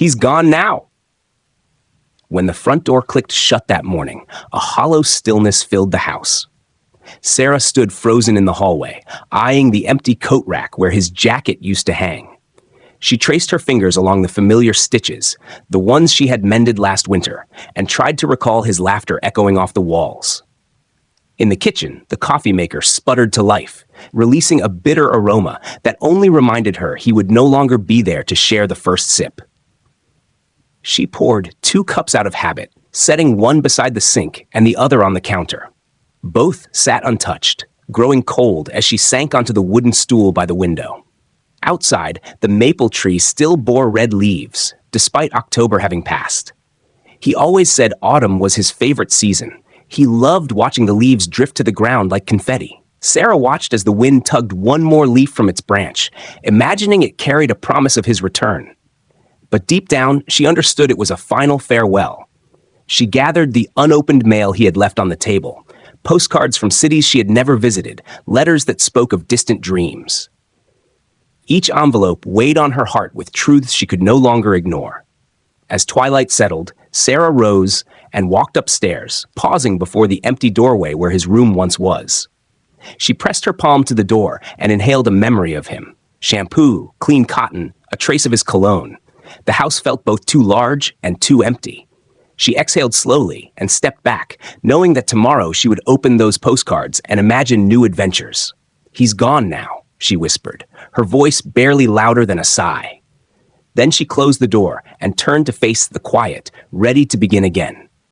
He's gone now. When the front door clicked shut that morning, a hollow stillness filled the house. Sarah stood frozen in the hallway, eyeing the empty coat rack where his jacket used to hang. She traced her fingers along the familiar stitches, the ones she had mended last winter, and tried to recall his laughter echoing off the walls. In the kitchen, the coffee maker sputtered to life, releasing a bitter aroma that only reminded her he would no longer be there to share the first sip. She poured 2 cups out of habit, setting one beside the sink and the other on the counter. Both sat untouched, growing cold as she sank onto the wooden stool by the window. Outside, the maple tree still bore red leaves, despite October having passed. He always said autumn was his favorite season. He loved watching the leaves drift to the ground like confetti. Sarah watched as the wind tugged one more leaf from its branch, imagining it carried a promise of his return. But deep down, she understood it was a final farewell. She gathered the unopened mail he had left on the table, postcards from cities she had never visited, letters that spoke of distant dreams. Each envelope weighed on her heart with truths she could no longer ignore. As twilight settled, Sarah rose and walked upstairs, pausing before the empty doorway where his room once was. She pressed her palm to the door and inhaled a memory of him. Shampoo, clean cotton, a trace of his cologne. The house felt both too large and too empty. She exhaled slowly and stepped back, knowing that tomorrow she would open those postcards and imagine new adventures. "He's gone now," she whispered, her voice barely louder than a sigh. Then she closed the door and turned to face the quiet, ready to begin again.